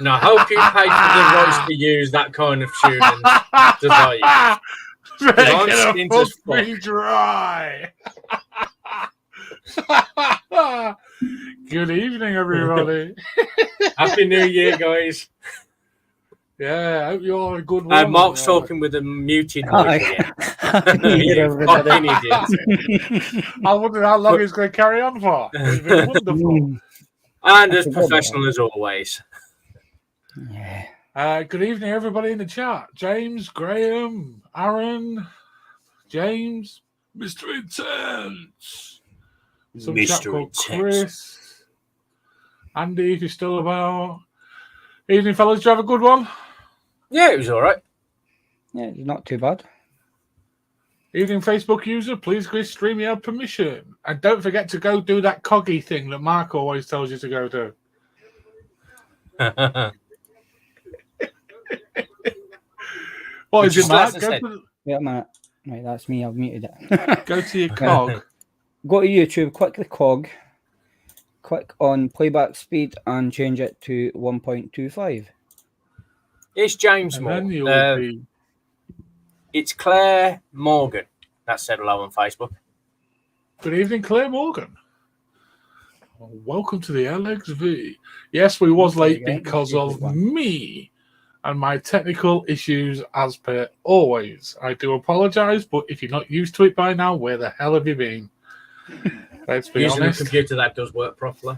And I hope you paid for the rights to use that kind of tuning device. They're gonna fuck me dry. Good evening, everybody. Happy New Year, guys. Yeah, I hope you all had a good one. Mark's talking with a muted mic again. You fucking idiot. I wonder how long it's going to carry on for. It's been wonderful. And as professional as always. Yeah. Good evening, everybody in the chat. James, Graham, Aaron, James, Mr. Intense. Some chap called Chris. Andy, if you're still about. Evening, fellas. Did you have a good one? Yeah, it was all right. Yeah, it's not too bad. Evening, Facebook user. Please give StreamYard permission. And don't forget to go do that coggy thing that Mark always tells you to go do. What is it, Mark? Wait a minute. Right, that's me. I've muted it. Go to your cog. Go to YouTube, click the cog, click on playback speed and change it to 1.25. It's James Moore. It's Claire Morgan. That said hello on Facebook. Good evening, Claire Morgan. Welcome to the LXV. Yes, we was late because of me and my technical issues as per always. I do apologise, but if you're not used to it by now, where the hell have you been? Let's be Using honest. a computer that does work properly.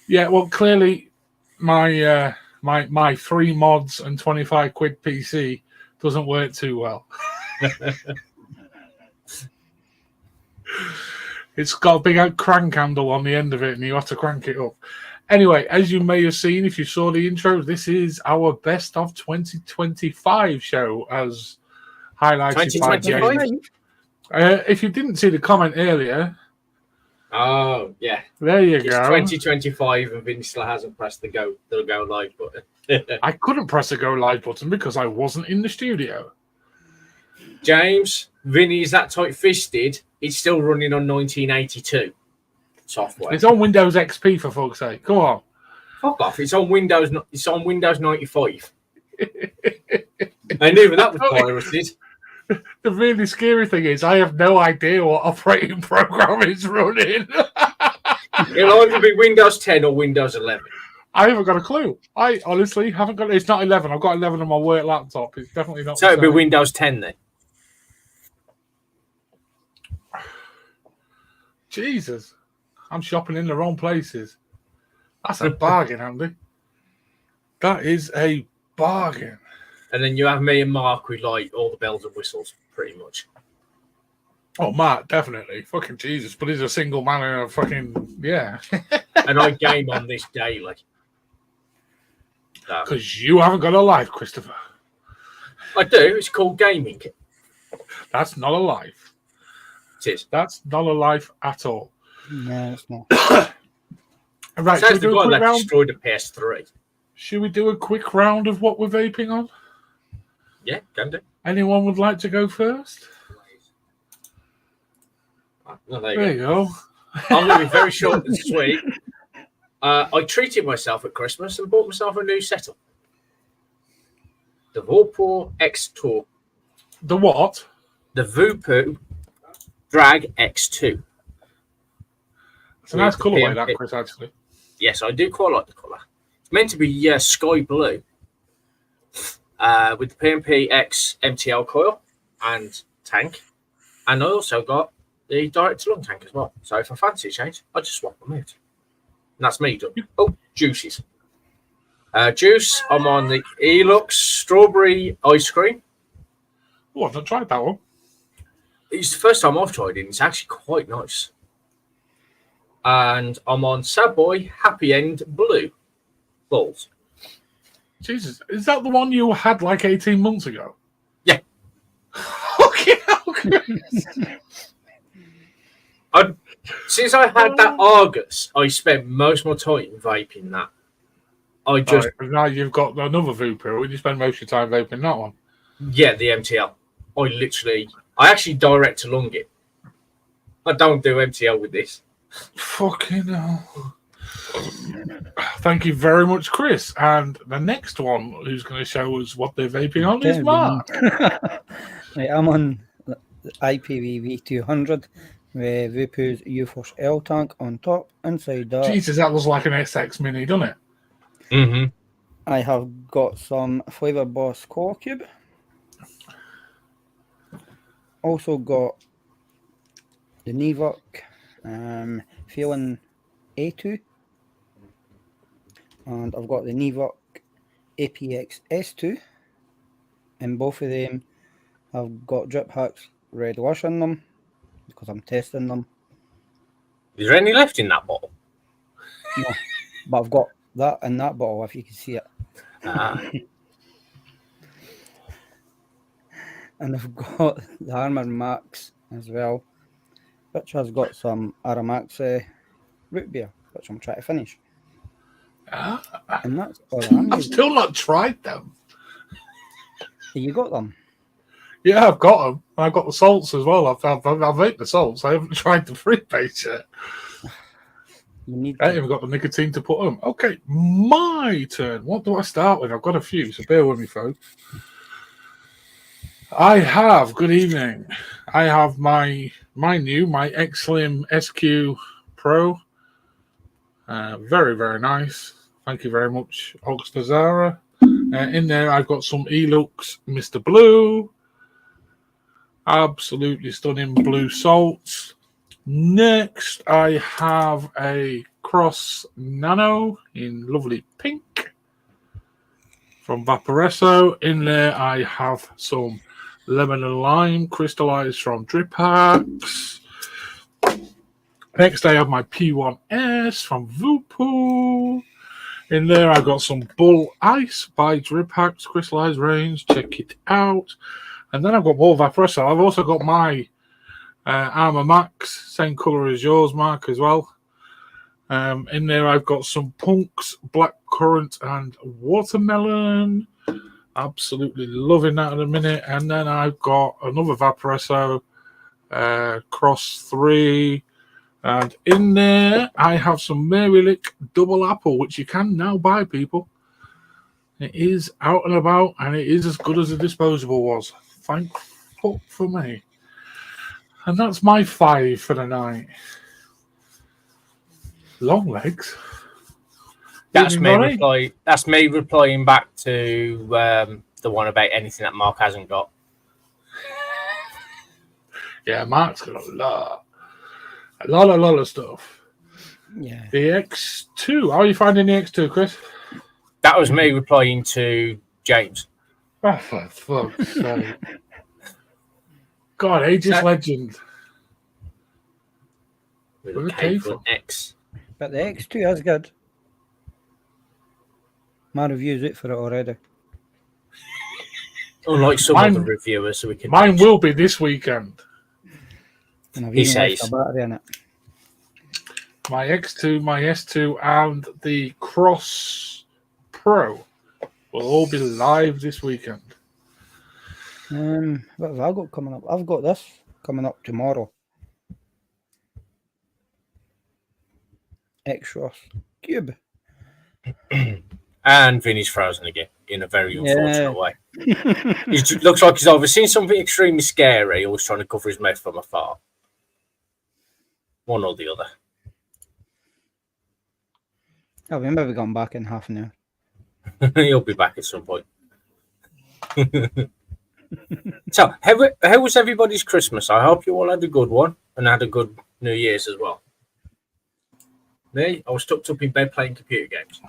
Yeah, well, clearly my my 3 mods and 25 quid PC doesn't work too well. It's got a big crank handle on the end of it, and you have to crank it up. Anyway, as you may have seen, if you saw the intro, this is our best of 2025 show, as highlighted by James. If you didn't see the comment earlier, oh yeah, there you it's go. 2025, and Vinny still hasn't pressed the go live button. I couldn't press the go live button because I wasn't in the studio. James, Vinny is that tight-fisted. It's still running on 1982 software. It's on Windows XP, for fuck's sake. Come on. Fuck off. It's on Windows. It's on Windows 95. I knew that was pirated. The really scary thing is I have no idea what operating program is running. It'll either be Windows 10 or Windows 11. I haven't got a clue. I honestly haven't got. It's not 11. I've got 11 on my work laptop. It's definitely not. So it'll be Windows 10 then. Jesus, I'm shopping in the wrong places. That's a bargain, Andy. That is a bargain. And then you have me and Mark with like all the bells and whistles, pretty much. Oh, Mark, definitely. Fucking Jesus. But he's a single man and a fucking, yeah. And I game on this daily. Because you haven't got a life, Christopher. I do. It's called gaming. That's not a life. It is. That's not a life at all. No, it's not. Right, sounds the guy that destroyed the PS3. Should we do a quick round of what we're vaping on? Yeah, can do. Anyone would like to go first? Well, there you go. I'm going to be very short and sweet. I treated myself at Christmas and bought myself a new setup. The Vorpal X2. The what? The Voopoo Drag X2. It's a nice colourway, that, Chris, actually. Yes, I do quite like the colour. It's meant to be sky blue with the PMP X MTL coil and tank. And I also got the direct-to-lung tank as well. So if I fancy a change, I just swap them out. And that's me done. Oh, juices. Juice, I'm on the Elux Strawberry Ice Cream. Oh, I've not tried that one. It's the first time I've tried it. It's actually quite nice. And I'm on Sad Boy Happy End Blue balls. Jesus, is that the one you had like 18 months ago? Yeah. Okay. Since I had that Argus, I spent most of my time vaping that. Now you've got another Voopoo. Would you spend most of your time vaping that one? Yeah, the MTL. I actually direct to lung it. I don't do MTL with this. Fucking hell. Thank you very much, Chris. And the next one who's going to show us what they're vaping on is Mark. Right, I'm on the IPV V200 with Vupu's U-Force L tank on top. Inside that, Jesus, that was like an SX Mini, doesn't it? Mm-hmm. I have got some Flavor Boss Core Cube. Also got the Nevok Feeling A2. And I've got the Nevok APX S2. And both of them have got Drip Hacks Red Lush in them because I'm testing them. Is there any left in that bottle? No, but I've got that in that bottle if you can see it. And I've got the Armor Max as well, which has got some Aramax root beer, which I'm trying to finish. And that's all I'm I've still not tried them. You got them? Yeah, I've got them. I've got the salts as well. I've ate the salts. I haven't tried the fruit base yet. You need I haven't got the nicotine to put them. Okay, my turn. What do I start with? I've got a few, so bear with me, folks. I have, good evening. I have my X-Slim SQ Pro. Very, very nice. Thank you very much, Ox Zara. In there, I've got some Elux Mr. Blue. Absolutely stunning blue salts. Next, I have a Cross Nano in lovely pink from Vaporesso. In there, I have some lemon and lime crystallized from Drip Hacks. Next, I have my P1S from Vupu. In there, I've got some Bull Ice by Drip Hacks crystallized range. Check it out. And then I've got more Vaporesso. I've also got my Armor Max, same colour as yours, Mark, as well. In there, I've got some Punks, Black Currant, and Watermelon. Absolutely loving that in a minute. And then I've got another Vaporesso, Cross 3. And in there, I have some Mary Lick Double Apple, which you can now buy, people. It is out and about, and it is as good as the disposable was. Thank fuck for me. And that's my 5 for the night. Long legs. That's me replying back to the one about anything that Mark hasn't got. Yeah, Mark's got a lot of stuff. Yeah. The X2. How are you finding the X2, Chris? That was me replying to James. Oh, for fuck's sake. God, Aegis Legend. With a K for an X. But the X2 is good. My review's out for it already. Unlike some other reviewers, so we can. Mine will be this weekend. And I've He even left says. a battery in it. My X2, my S2, and the Cross Pro will all be live this weekend. What have I got coming up? I've got this coming up tomorrow. X-Ross Cube. And Vinny's frozen again in a very unfortunate way. It looks like he's either seen something extremely scary or he's trying to cover his mouth from afar. One or the other. I'll be maybe going back in half an hour. He'll be back at some point. So, how was everybody's Christmas? I hope you all had a good one and had a good New Year's as well. Me, I was tucked up in bed playing computer games.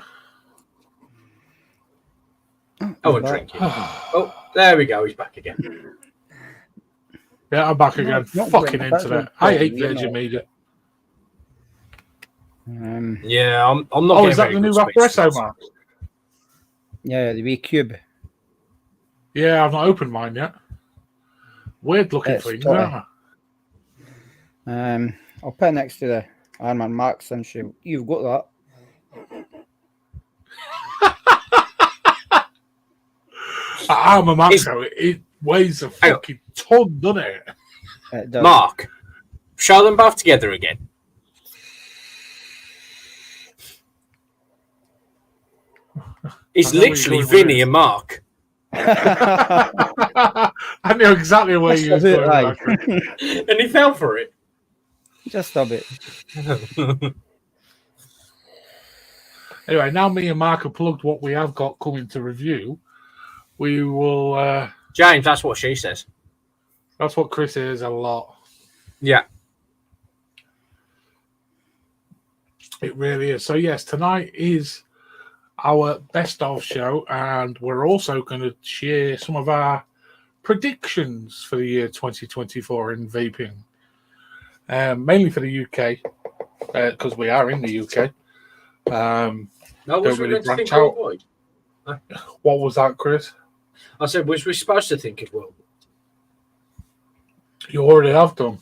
Oh, and drinking. Oh, there we go. He's back again. Yeah, I'm back again. Fucking internet. I hate Virgin Media. Yeah, I'm not. Oh, is that the new Vaporesso, Mark? Yeah, the wee cube. Yeah, I've not opened mine yet. Weird looking thing, aren't they? I'll put it next to the Armor Max since you've got that. Armor Max, it weighs a fucking ton, doesn't it? It does. Mark, show them both together again. It's I know where you're literally going with Vinny this. and Mark. I knew exactly where you was Just a going bit, with that, Chris. And he fell for it. Just a bit. Anyway, now me and Mark have plugged what we have got coming to review. We will. James, that's what she says. That's what Chris hears a lot. Yeah. It really is. So yes, tonight is our best of show, and we're also going to share some of our predictions for the year 2024 in vaping, mainly for the UK, because we are in the UK. No, was Don't we really meant to branch think out. worldwide? What was that, Chris? I said, was we supposed to think of worldwide? You already have done.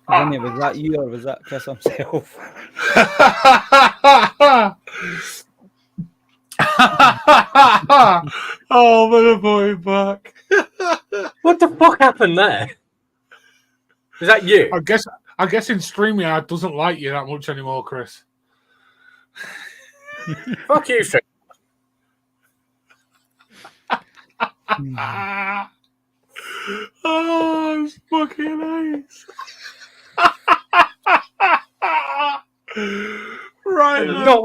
Jimmy, was that you or was that Chris himself? Oh, my boy back. What the fuck happened there? Is that you? I guess in StreamYard doesn't like you that much anymore, Chris. Fuck you, Stream. Oh, it's fucking ace. Right. No,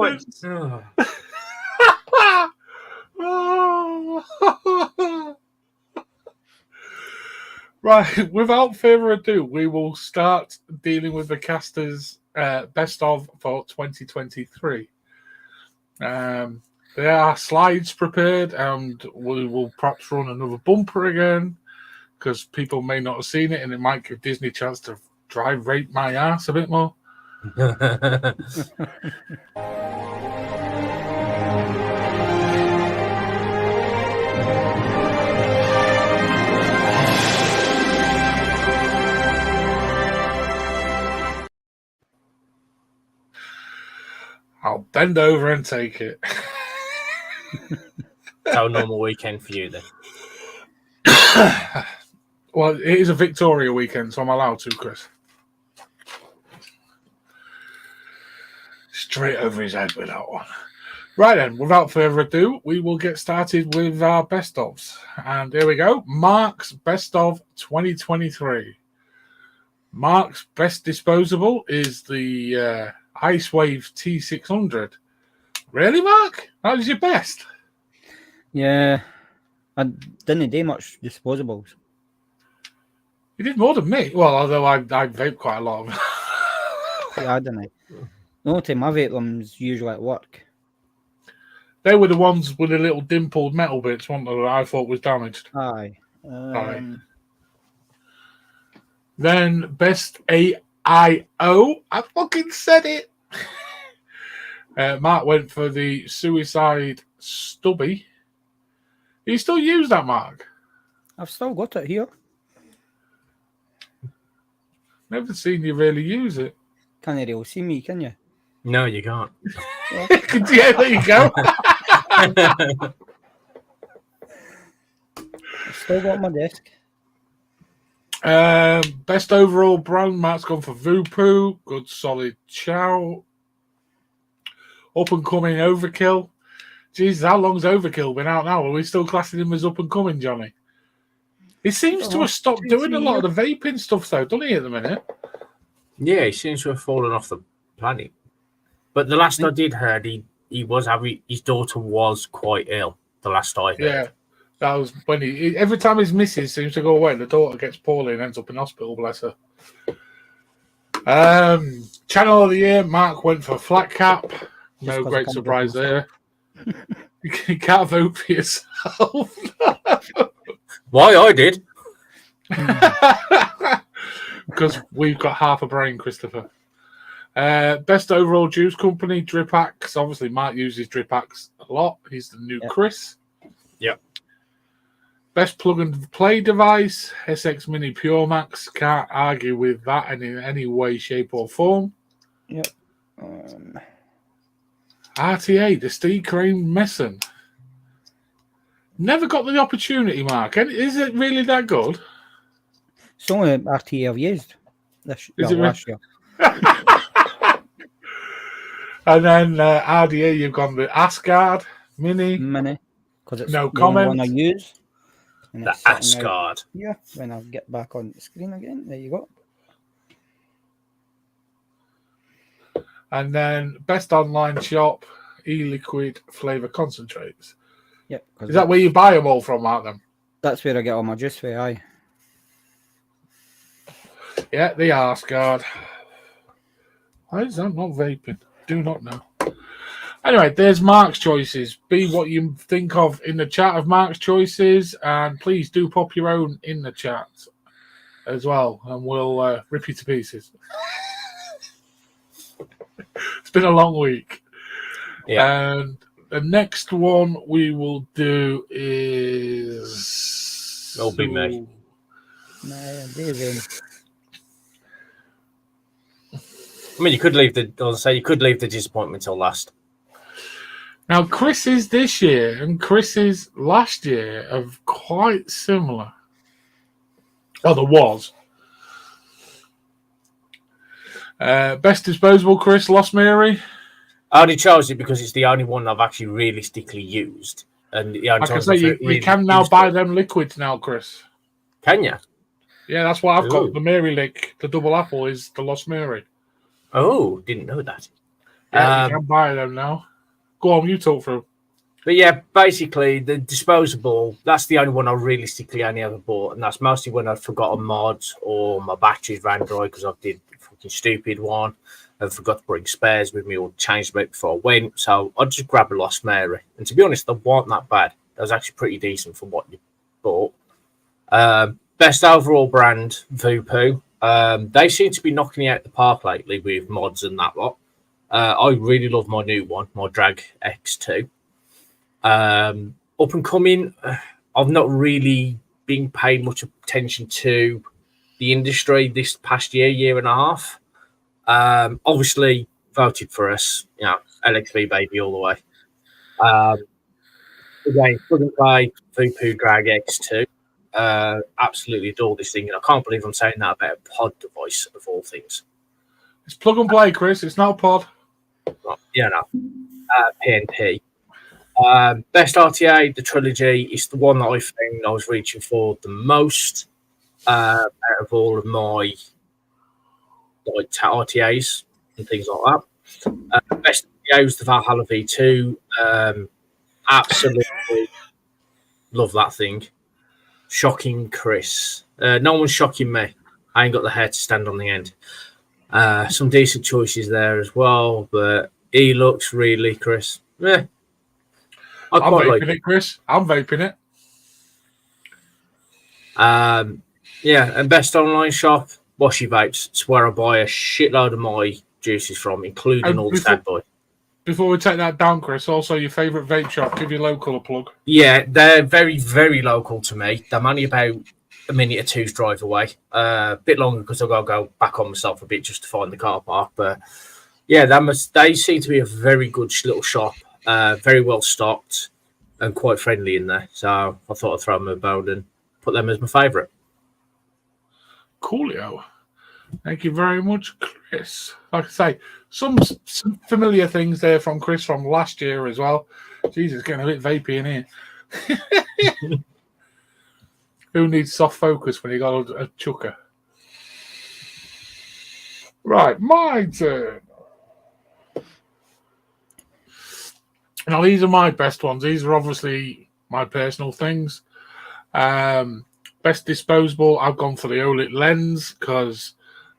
Right, without further ado, we will start dealing with the casters' best of for 2023. There are slides prepared, and we will perhaps run another bumper again because people may not have seen it, and it might give Disney a chance to drive rape my ass a bit more. I'll bend over and take it. How normal weekend for you then? Well, it is a Victoria weekend, so I'm allowed to, Chris. Straight over his head with that one. Right then, without further ado, we will get started with our best ofs. And here we go. Mark's best of 2023. Mark's best disposable is the Ice Wave T600. Really, Mark? That was your best? Yeah. I didn't do much disposables. You did more than me. Well, although I vape quite a lot of them. Yeah, I didn't. The only time I vape them is usually at work. They were the ones with the little dimpled metal bits, weren't they, that I thought was damaged. Aye. Aye. Then best AIO. I fucking said it. Mark went for the Suicide Stubby. Do you still use that, Mark? I've still got it here. Never seen you really use it. Can't really see me, can you? No, you can't. Yeah, there you go. I've still got my desk. Best overall brand, Mark's gone for Voopoo. Good solid chow. Up and coming Overkill. Jesus, how long's Overkill been out now? Are we still classing him as up and coming, Johnny? He seems to have stopped doing a lot of the vaping stuff, though, doesn't he, at the minute? Yeah, he seems to have fallen off the planet. But the last I did heard, he was having, his daughter was quite ill. The last I heard. Yeah, that was when every time his missus seems to go away, the daughter gets poorly and ends up in hospital, bless her. Channel of the year, Mark went for Flat Cap. No great surprise there. You can't vote for yourself. Why I did? Because we've got half a brain, Christopher. Best overall juice company, Drip Axe. Obviously, Mark uses Drip Axe a lot. He's the new Chris. Yep. Best plug and play device, SX Mini Pure Max. Can't argue with that in any way, shape, or form. Yep. RTA, the Steve Crane Messen. Never got the opportunity, Mark. Is it really that good? It's the only RTA I've used Is it really? last year. And then RDA, you've gone the Asgard Mini. Because it's No the only one I comment. use. And The it's sitting out Asgard. here. When I get back on the screen again, there you go. And then best online shop, e-liquid flavour concentrates. Yep. Is that where you buy them all from, Martin? That's where I get all my juice for, aye. Yeah, the Asgard. Why is that not vaping? Do not know. Anyway, there's Mark's choices. Be what you think of in the chat of Mark's choices, and please do pop your own in the chat as well, and we'll rip you to pieces. It's been a long week. Yeah. And the next one we will do is... It'll be me. David. I mean, you could leave the disappointment till last. Now, Chris's this year and Chris's last year are quite similar. Oh, there was. Best disposable, Chris, Lost Mary. I only chose it because it's the only one I've actually realistically used. And I can say you can now buy them liquids now, Chris. Can you? Yeah, that's what I've got. Ooh. The Mary Lick, the double apple is the Lost Mary. Oh, didn't know that. Yeah, you can buy them now. Go on, you talk through. But yeah, basically the disposable, that's the only one I realistically only ever bought. And that's mostly when I'd forgotten mods or my batteries ran dry because I did a fucking stupid one and forgot to bring spares with me or change them out before I went. So I'd just grab a Lost Mary. And to be honest, they weren't that bad. That was actually pretty decent for what you bought. Best overall brand, Voopoo. They seem to be knocking it out the park lately with mods and that lot. I really love my new one, my Drag X2. Up and coming, I've not really been paying much attention to the industry this past year and a half. Obviously, voted for us, LXV baby all the way. Again, couldn't play Voopoo Drag X2. Absolutely adore this thing, and I can't believe I'm saying that about a pod device of all things. It's plug and play, Chris. It's not a pod. PNP. Best RTA, the trilogy, is the one that I found I was reaching for the most out of all of my RTAs and things like that. Best RTA was the Valhalla V2. Absolutely love that thing. Shocking Chris. No one's shocking me. I ain't got the hair to stand on the end. Some decent choices there as well, but he looks really, Chris. Yeah. I'm vaping it, Chris. I'm vaping it. Yeah, and best online shop, Washi Vapes. It's where I buy a shitload of my juices from, including all the Stag Boy. Before we take that down, Chris, also your favourite vape shop, give your local a plug. Yeah, they're very, very local to me. I'm only about a minute or two's drive away. A bit longer because I've got to go back on myself a bit just to find the car park. But yeah, they seem to be a very good little shop, very well stocked and quite friendly in there. So I thought I'd throw them a bone and put them as my favourite. Coolio. Thank you very much, Chris. Like I say, some familiar things there from Chris from last year as well. Jesus, getting a bit vapey in here. Who needs soft focus when you got a chucker? Right, my turn. Now, these are my best ones. These are obviously my personal things. Best disposable, I've gone for the OLED lens because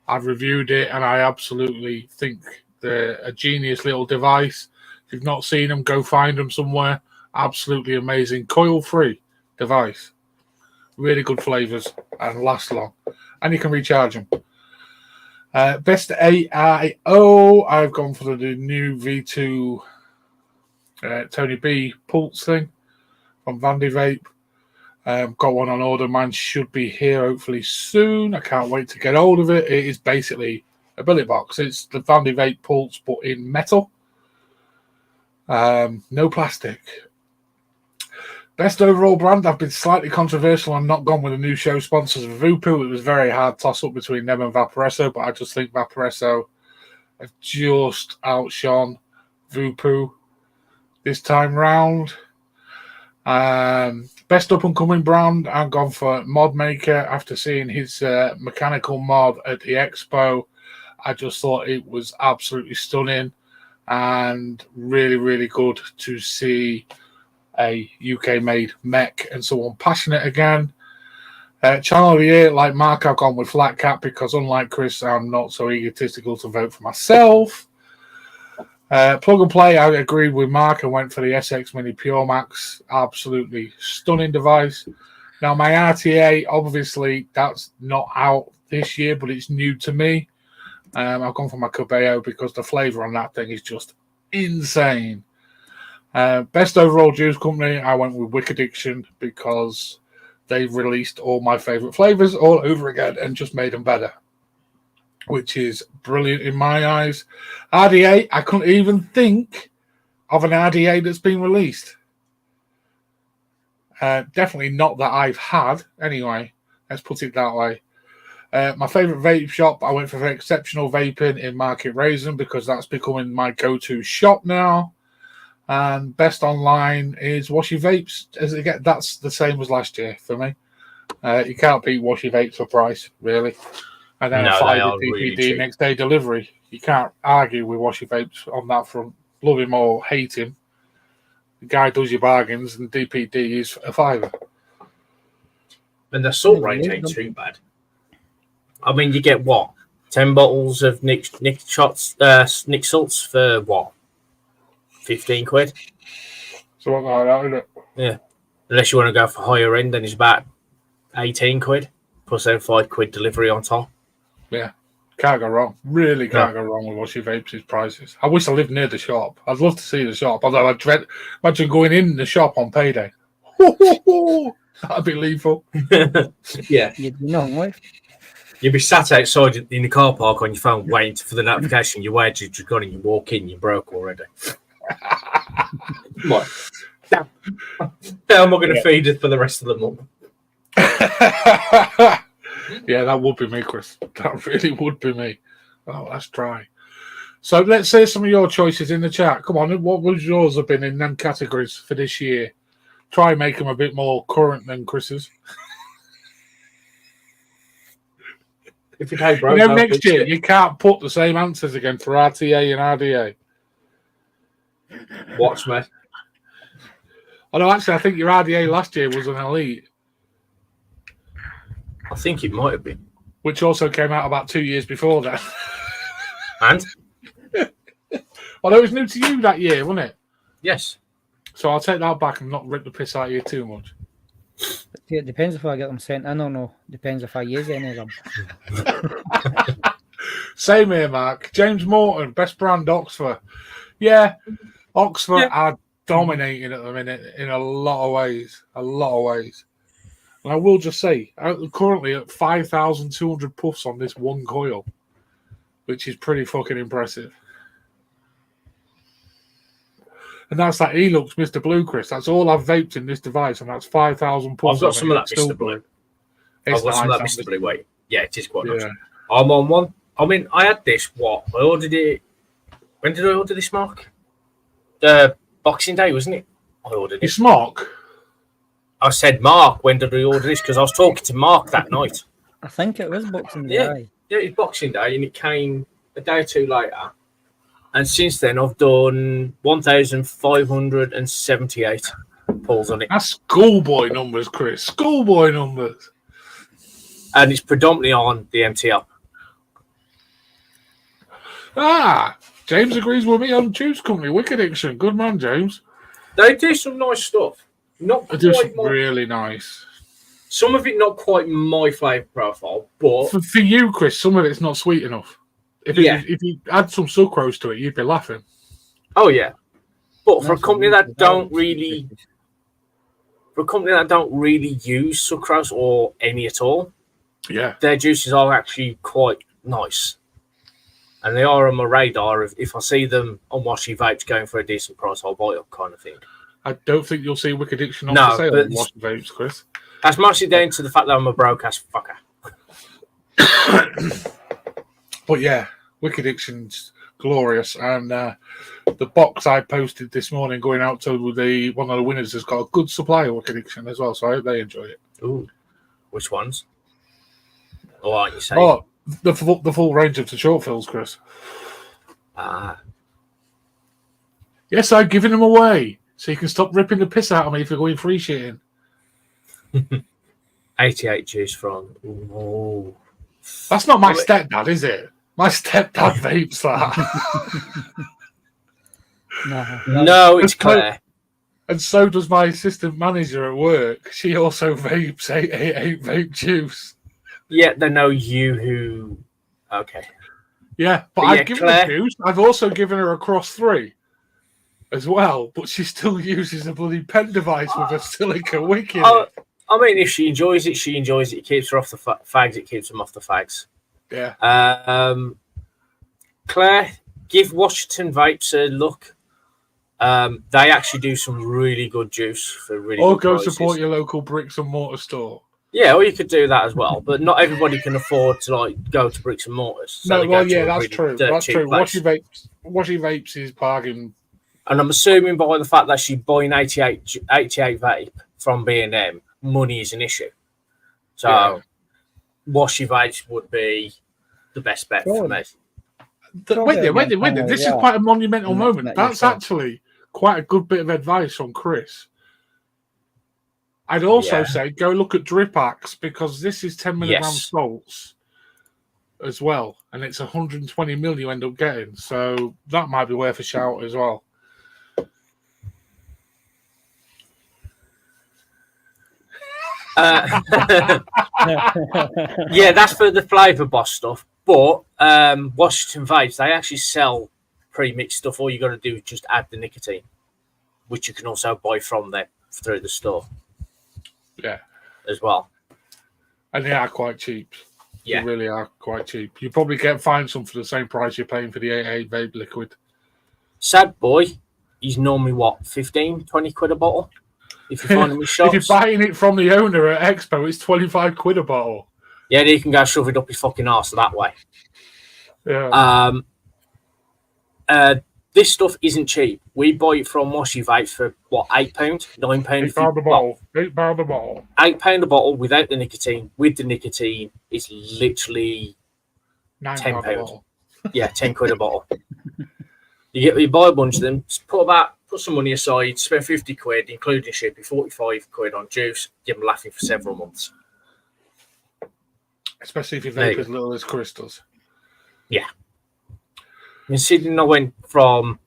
I've reviewed it and I absolutely think they're a genius little device. If you've not seen them, go find them somewhere. Absolutely amazing. Coil-free device. Really good flavours and last long. And you can recharge them. Best AIO, I've gone for the new V2 Tony B Pulse thing from Vandy Vape. Got one on order. Mine should be here hopefully soon. I can't wait to get hold of it. It is basically a billet box. It's the Vandy Vape Pulse, but in metal. No plastic. Best overall brand, I've been slightly controversial and not gone with the new show sponsors of Vupu. It was very hard toss-up between them and Vaporesso, but I just think Vaporesso have just outshone Vupu this time round. Best up-and-coming brand, I've gone for Mod Maker after seeing his mechanical mod at the Expo. I just thought it was absolutely stunning and really, really good to see a UK-made mech and someone passionate again. Channel of the Year, like Mark, I've gone with Flat Cat because unlike Chris, I'm not so egotistical to vote for myself. Plug and Play, I agreed with Mark and went for the SX Mini Pure Max. Absolutely stunning device. Now, my RTA, obviously, that's not out this year, but it's new to me. I've gone for my Cabello because the flavour on that thing is just insane. Best overall juice company, I went with Wick Addiction because they've released all my favourite flavours all over again and just made them better, which is brilliant in my eyes. RDA, I couldn't even think of an RDA that's been released. Definitely not that I've had. Anyway, let's put it that way. My favourite vape shop, I went for Exceptional Vaping in Market Raisin because that's becoming my go-to shop now. And best online is Washy Vapes. That's the same as last year for me. You can't beat Washy Vapes for price, really. And then a $5 DPD really next day delivery. You can't argue with Washy Vapes on that front. Love him or hate him. The guy does your bargains, and DPD is a $5. And the salt range ain't too bad. I mean, you get what? 10 bottles of Nick salts for what? 15 quid? Something like that, isn't it? Yeah. Unless you want to go for higher end, then it's about 18 quid. Plus then 5 quid delivery on top. Yeah. Can't go wrong. Really can't go wrong with Washy Vapes' prices. I wish I lived near the shop. I'd love to see the shop, although I'd imagine going in the shop on payday. That'd be lethal. Yeah. You'd be not with. You'd be sat outside in the car park on your phone waiting for the notification. Your wages just gone and you walk in, you're broke already. Come on. How am I going to feed it for the rest of the month? Yeah, that would be me, Chris. That really would be me. Oh, let's try. So let's say some of your choices in the chat. Come on, what would yours have been in them categories for this year? Try and make them a bit more current than Chris's. If you pay, bro, next year you can't put the same answers again for RTA and RDA. Watch me. Although actually, I think your RDA last year was an elite. I think it might have been. Which also came out about 2 years before that. And? Although it was new to you that year, wasn't it? Yes. So I'll take that back and not rip the piss out of you too much. It depends if I get them sent in or no. Depends if I use any of them. Same here, Mark. James Morton, best brand Oxford. Yeah, Oxford are dominating at the minute in a lot of ways. And I will just say, currently at 5,200 puffs on this one coil, which is pretty fucking impressive. And that's that Elux Mr. Blue, Chris. That's all I've vaped in this device, and that's 5,000 puffs. I've got some of that Mr. Blue. I've got some of that Mr. Blue weight. Yeah, it is quite nice. I'm on one. I mean, I had this, I ordered it. When did I order this, Mark? Boxing Day, wasn't it? I ordered it. It's Mark? I said, Mark, when did I order this? Because I was talking to Mark that night. I think it was Boxing Day. Yeah, it was Boxing Day, and it came a day or two later. And since then, I've done 1,578 pulls on it. That's schoolboy numbers, Chris. Schoolboy numbers. And it's predominantly on the MTL. James agrees with me on Juice Company. Wicked Addiction. Good man, James. They do some nice stuff. Not quite really nice. Some of it not quite my flavour profile, but... For you, Chris, some of it's not sweet enough. If you add some sucrose to it, you'd be laughing. Oh, yeah. But for a company that don't really use sucrose or any at all, their juices are actually quite nice. And they are on my radar. If I see them on Washy Vapes going for a decent price, I'll buy up kind of thing. I don't think you'll see Wicked Diction on No, for sale but on Wash Vapes, Chris. That's mostly down to the fact that I'm a broke ass fucker. But yeah, Wicked Diction's glorious, and the box I posted this morning going out to one of the winners has got a good supply of Wicked Diction as well, so I hope they enjoy it. Ooh, which ones? Or aren't you saying? Oh, the full range of the short fills, Chris. Ah. Yes, I've given them away, so you can stop ripping the piss out of me if you're going free shitting. 88 juice from. Ooh. That's not my stepdad, is it? My stepdad vapes that. No, it's Claire. And so does my assistant manager at work. She also vapes 888 vape juice. Yeah, they know you who. Okay. Yeah, but I've given her juice. I've also given her a Cross 3 as well, but she still uses a bloody pen device with a silica wick in it. I mean, if she enjoys it, she enjoys it. It keeps her off the fags. It keeps them off the fags. Yeah. Claire, give Washington Vapes a look. They actually do some really good juice for really or good go prices. Support your local bricks and mortar store. Yeah, or you could do that as well, but not everybody can afford to go to bricks and mortars. So that's true. That's true. Washy Vapes is bargain. And I'm assuming by the fact that she's buying 88 vape from B&M, money is an issue. So Washy Vapes would be the best bet for me. Wait there. This is quite a monumental moment. That's actually quite a good bit of advice from Chris. I'd also say go look at Drip Axe because this is 10 milligram salts as well, and it's 120 mil you end up getting. So that might be worth a shout as well. Yeah, that's for the Flavor Boss stuff. But Washington Vapes, they actually sell pre-mixed stuff. All you got to do is just add the nicotine, which you can also buy from them through the store. Yeah, as well. And they are quite cheap. Yeah, they really are quite cheap. You probably find some for the same price you're paying for the 88 vape liquid. Sad boy, he's normally what 15, 20 quid a bottle. If you find him in shops, if you're buying it from the owner at Expo, it's 25 quid a bottle. Yeah, he can go shove it up his fucking arse that way. Yeah. This stuff isn't cheap. We buy it from Washy Vapes for what, £8, £9? £8 a bottle. £8 a bottle. £8 a bottle without the nicotine. With the nicotine, it's literally £10. Yeah, 10 quid a bottle. You buy a bunch of them, put some money aside, spend 50 quid, including shipping, 45 quid on juice, give them laughing for several months. Especially if you vape as little as Chris does. Yeah. Considering I went from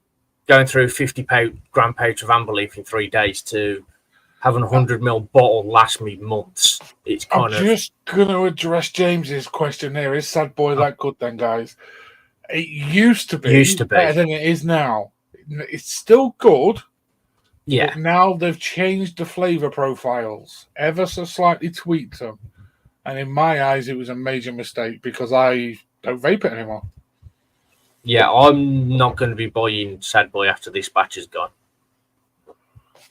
going through 50 gram pouch of amber leaf in 3 days to having a 100ml bottle last me months, it's kind of... I'm just going to address James's question there. Is Sad Boy that good then, guys? It used to be better than it is now. It's still good. Yeah. But now they've changed the flavour profiles, ever so slightly tweaked them. And in my eyes, it was a major mistake because I don't vape it anymore. Yeah, I'm not going to be buying Sad Boy after this batch is gone.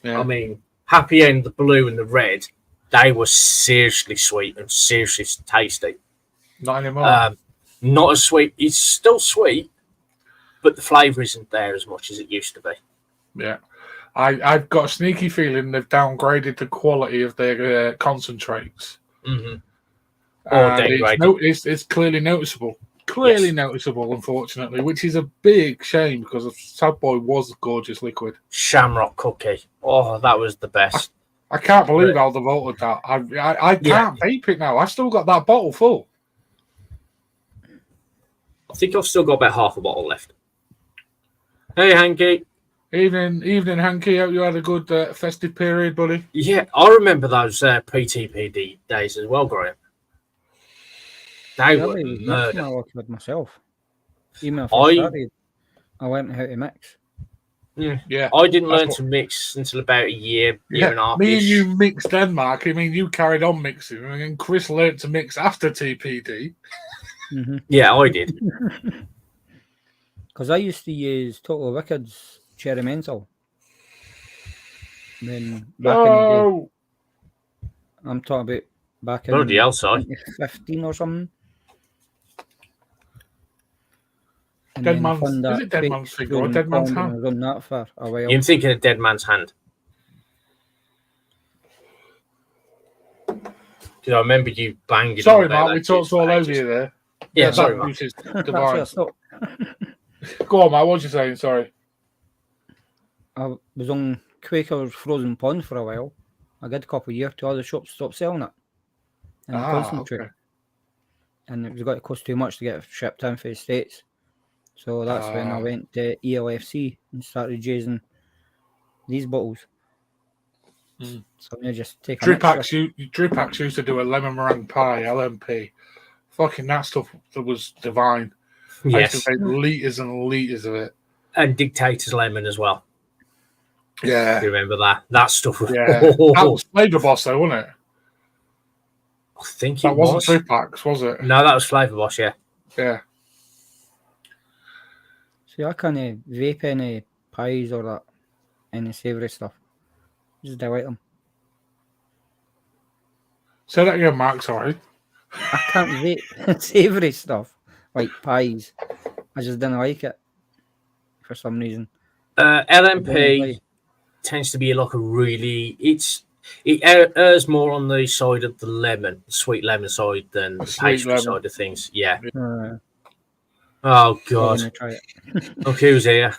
Yeah. I mean, Happy End, the blue and the red, they were seriously sweet and seriously tasty. Not anymore. Not as sweet. It's still sweet, but the flavour isn't there as much as it used to be. Yeah. I've got a sneaky feeling they've downgraded the quality of their concentrates. Mm-hmm. It's clearly noticeable. Noticeable, unfortunately, which is a big shame because Sad Boy was a gorgeous liquid. Shamrock cookie. Oh, that was the best. I can't believe how they've altered that. I can't vape it now. I've still got that bottle full. I think I've still got about half a bottle left. Hey, Hanky. Evening, Hanky. Hope you had a good festive period, buddy. Yeah, I remember those PTPD days as well, Graham. They were murder. I worked with myself. Even if I started, I learned how to mix. Yeah. I didn't learn to mix until about a year and a half. Me and you mixed Denmark. I mean, you carried on mixing, and Chris learned to mix after TPD. Mm-hmm. Yeah, I did. Because I used to use Total Wicked's Cherry Menthol. Then back in the day, No. I'm talking about back in Bloody hell, Si. 2015 or something. And Dead then I man's. found Is that it dead fake man's finger or frozen dead man's pond, and I hand? run that for a while. You're thinking of Dead Man's Hand. Because I remember you banging Sorry, on about Mark, that we juice talked for all over ages. you there. Yeah, That sorry, Mark. juice is That's where I divine. stopped. Go on, Mark. What was you saying? Sorry. I was on Quaker's Frozen Pond for a while. I did a couple of years till all the shops stopped selling it in the concentrate. Okay. And it was going to cost too much to get it shipped in for the States. So that's when I went to ELFC and started using these bottles. Mm. So I just take a mixture. Dripax used to do a lemon meringue pie, LMP. Fucking that stuff that was divine. I used Yes. to make litres and litres of it. And Dictator's Lemon as well. Yeah. Do you remember that? That stuff was... Yeah. That was Flavour Boss, though, wasn't it? I think it That wasn't was. Dripax, was it? No, that was Flavour Boss, yeah. Yeah. See, I can't vape any pies or that, any savoury stuff. Just don't like them. Say that again, Mark, sorry. I can't vape savoury stuff, like pies. I just didn't like it for some reason. LMP tends to be like a really... It errs more on the side of the lemon, the sweet lemon side, than the pastry side of things. Yeah. Oh, God. I'm try it. Look who's here.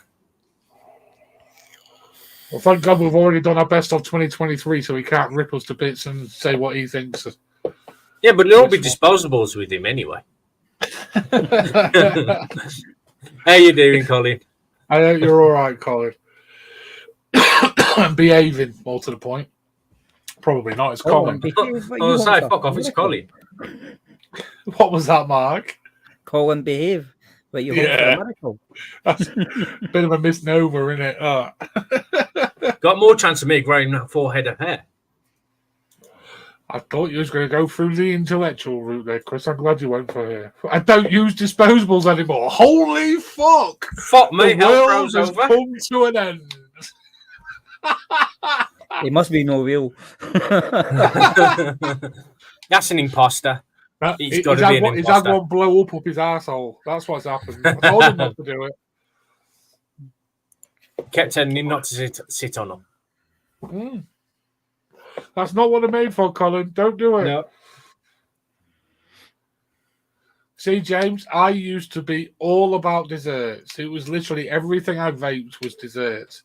Well, thank God we've already done our best of 2023, so he can't rip us to bits and say what he thinks. Yeah, but it'll all be disposables with him anyway. How you doing, Colin? I know you're all right, Colin. Behaving, more to the point. Probably not. It's Colin. Oh, sorry, fuck off. It's Colin. What was that, Mark? Colin, behave. But you hope for a miracle. That's a bit of a misnomer, isn't it? Got more chance of me growing a full head of hair. I thought you was going to go through the intellectual route there, Chris. I'm glad you went for here. I don't use disposables anymore. Holy fuck! Fuck me, the hell world froze has over. come to an end. It must be no real. That's an imposter. He's got to be an imposter. He's had one blow up his arsehole. That's what's happened. I told him not to do it. Kept telling him not to sit on them. Mm. That's not what they're made for, Colin. Don't do it. No. See, James, I used to be all about desserts. It was literally everything I vaped was desserts.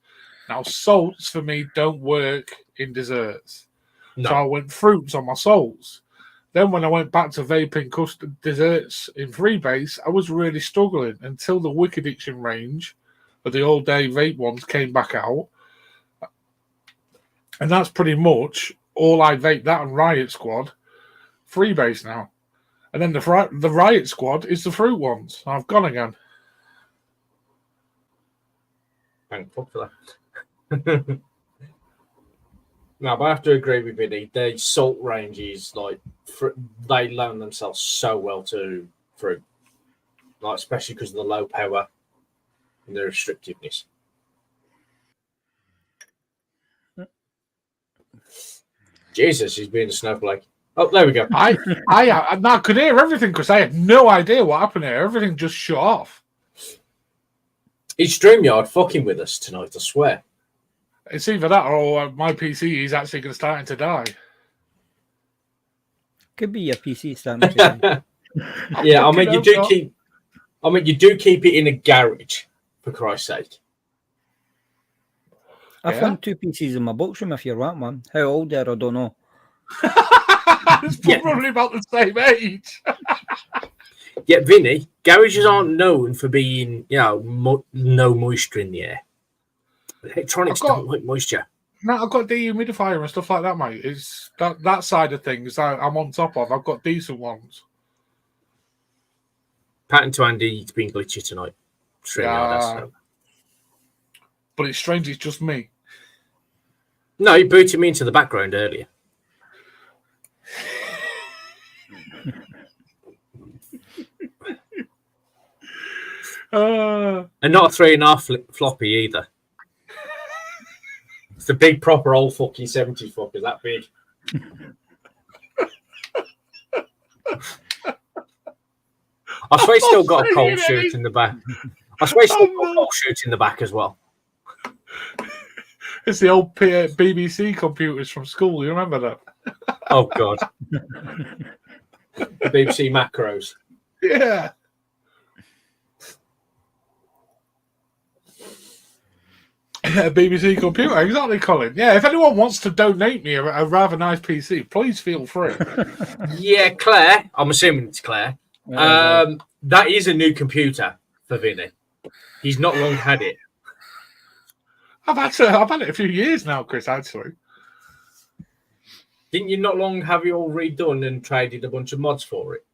Now, salts for me don't work in desserts. No. So I went fruits on my salts. Then when I went back to vaping custom desserts in Freebase, I was really struggling until the Wicked Addiction range of the all-day vape ones came back out. And that's pretty much all I vape, that and Riot Squad. Freebase now. And then the Riot Squad is the fruit ones. I've gone again. Thank fuck for that. No, but I have to agree with Vinny. The salt range is like they loan themselves so well to fruit, like especially because of the low power and the restrictiveness. Jesus, he's being a snowflake. Oh, there we go. I could hear everything because I had no idea what happened here. Everything just shut off. It's StreamYard fucking with us tonight, I swear. It's either that or my PC is actually going to start to die. Could be your PC starting to die. Yeah, I mean, you do keep it in a garage, for Christ's sake. I found 2 PCs in my bookroom if you want one. How old they are, I don't know. It's probably about the same age. Yeah, Vinny, garages aren't known for being, no moisture in the air. Electronics don't like moisture. No, I've got dehumidifier and stuff like that, mate. It's that side of things I'm on top of. I've got decent ones. Patent to Andy, it's been glitchy tonight. But it's strange, it's just me. No, you booted me into the background earlier. And not a 3.5 floppy either. the big proper old fucking 70s fucker, that big. I swear he's still got a cold shoot in the back. I swear he's still got a cold shoot in the back as well. It's the old BBC computers from school. You remember that? Oh, God. BBC macros. Yeah. A BBC computer, exactly, Colin. Yeah, if anyone wants to donate me a rather nice PC, please feel free. Yeah, Claire. I'm assuming it's Claire. That is a new computer for Vinny. He's not long had it. I've had it a few years now, Chris, actually. Didn't you not long have it all redone and traded a bunch of mods for it?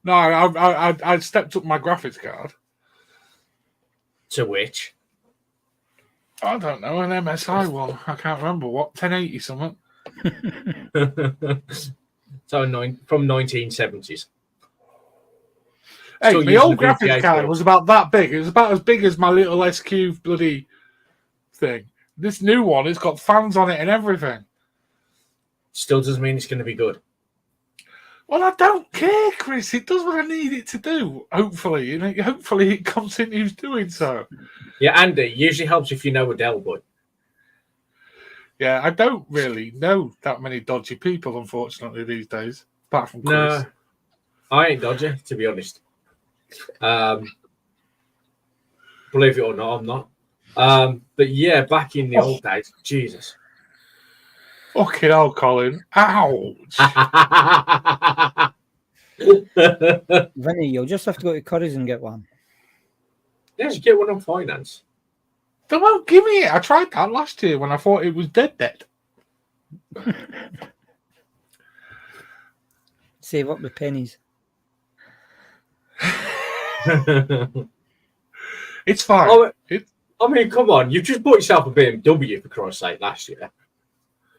No, I stepped up my graphics card. To which? I don't know, an MSI one. I can't remember what, 1080 something. So from 1970s. Hey, the old graphics card was about that big. It was about as big as my little SQ bloody thing. This new one, it's got fans on it and everything. Still doesn't mean it's going to be good. Well, I don't care, Chris. It does what I need it to do. Hopefully, hopefully it continues doing so. Yeah, Andy, usually helps if you know a Dell boy. Yeah, I don't really know that many dodgy people, unfortunately, these days. Apart from Chris. No, I ain't dodgy, to be honest. Believe it or not, I'm not. But yeah, back in the old days, Jesus. Fucking hell, Colin. Ouch. Vinny, you'll just have to go to Curry's and get one. Yeah, just get one on finance. They won't give me it. I tried that last year when I thought it was dead. Save up the pennies. It's fine. I mean, come on. You just bought yourself a BMW, for Christ's sake, last year.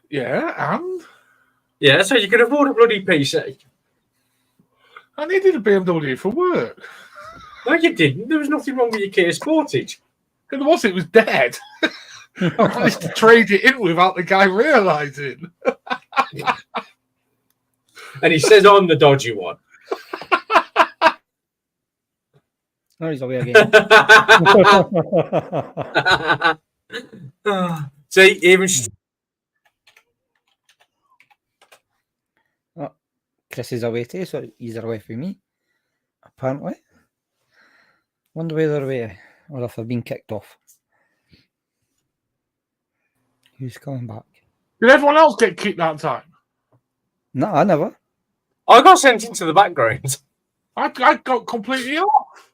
Yeah, and? Yeah, so you can afford a bloody PC. I needed a BMW for work. No, you didn't. There was nothing wrong with your Kia Sportage. It was dead. I managed to trade it in without the guy realising. And he says I'm the dodgy one. Oh, he's away again. See, even... Chris is away too, so he's away from me. Apparently. Wonder where they're away, or if they've been kicked off. Who's coming back? Did everyone else get kicked that time? No, I never. I got sent into the background. I got completely off.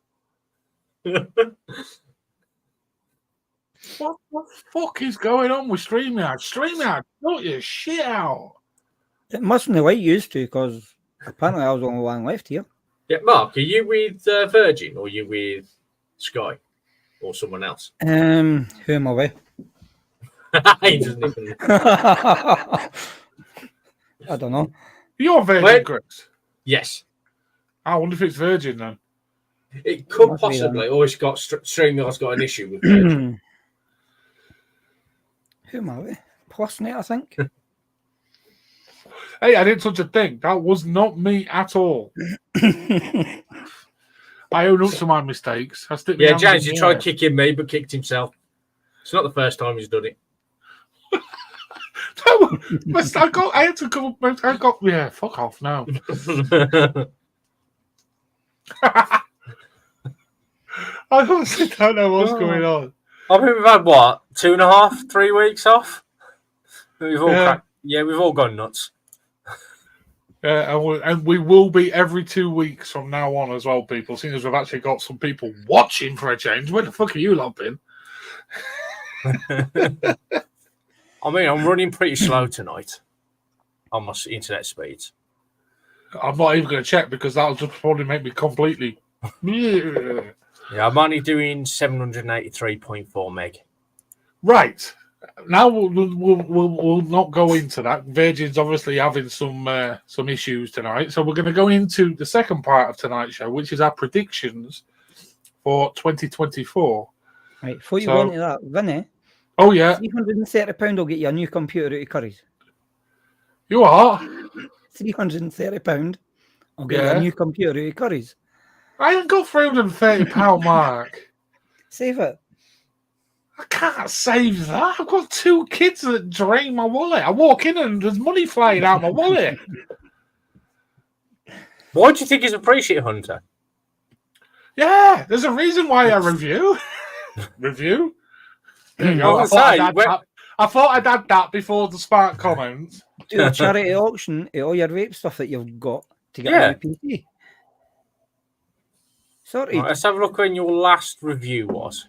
What the fuck is going on with StreamYard? StreamYard, sort your shit out. It mustn't have like used to, because apparently I was the only one left here. Yeah, Mark, are you with Virgin or are you with Sky or someone else? Who am I with? He doesn't even... I don't know. You're Virgin, Chris? Yes. I wonder if it's Virgin then. It could possibly, or it's got StreamYard's got an issue with Virgin. Who am I with? Plusnet, I think. Hey, I didn't touch a thing. That was not me at all. I own up to my mistakes. Yeah, James, he tried kicking me, but kicked himself. It's not the first time he's done it. I had to come up. Yeah, fuck off now. I honestly don't know what's going on. I mean, we've had what, 2.5, 3 weeks off? We've all we've all gone nuts. And we will be every 2 weeks from now on as well, people. Seeing as we've actually got some people watching for a change. Where the fuck are you lot been? I mean, I'm running pretty slow tonight on my internet speeds. I'm not even going to check because that'll just probably make me completely... Yeah, I'm only doing 783.4 meg. Right. Now we'll not go into that. Virgin's obviously having some issues tonight. So we're going to go into the second part of tonight's show, which is our predictions for 2024. Right, before you go into that, Vinny, Oh, yeah. £330 will get you a new computer out of Curry's. You are? £330 will get you Yeah. a new computer out of Curry's. I ain't got £330, Mark. Save it. I can't save that. I've got 2 kids that drain my wallet. I walk in and there's money flying out my wallet. Why do you think he's appreciated, Hunter? Yeah, there's a reason why I review. Review? There you go. I thought I'd add that before the smart comments. Do a charity auction of all your vape stuff that you've got to get a new PC. Sorry. Right, let's have a look when your last review was.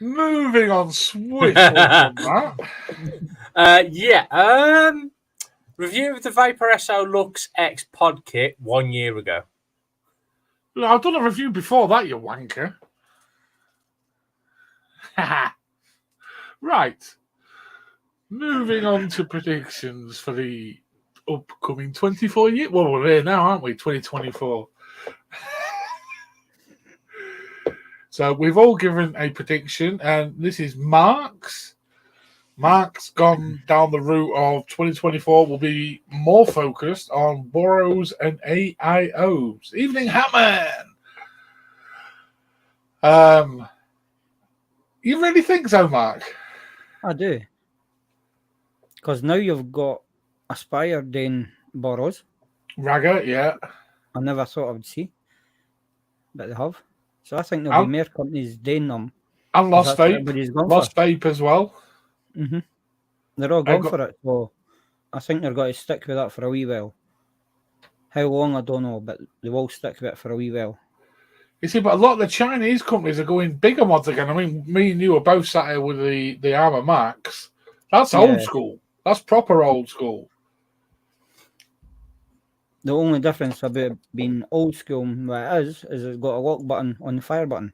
Moving on swiftly from that. Review of the Vapor SO Lux X Pod Kit 1 year ago. Look, I've done a review before that, you wanker. Right. Moving on to predictions for the upcoming 24 years. Well, we're here now, aren't we? 2024. So we've all given a prediction, and this is Mark's. Mark's gone down the route of 2024 will be more focused on Boros and AIOs. Evening, Hatman! You really think so, Mark? I do. Because now you've got Aspire doing Boros. Ragga, yeah. I never thought I would see. But they have. So I think there'll be more companies doing them. And Lost Vape. Lost Vape as well. Mm-hmm. They're all going for it. So I think they're going to stick with that for a wee while. How long, I don't know, but they will stick with it for a wee while. You see, but a lot of the Chinese companies are going bigger mods again. I mean, me and you are both sat here with the Armour Max. That's old school. That's proper old school. The only difference about being old school what it is it's got a lock button on the fire button.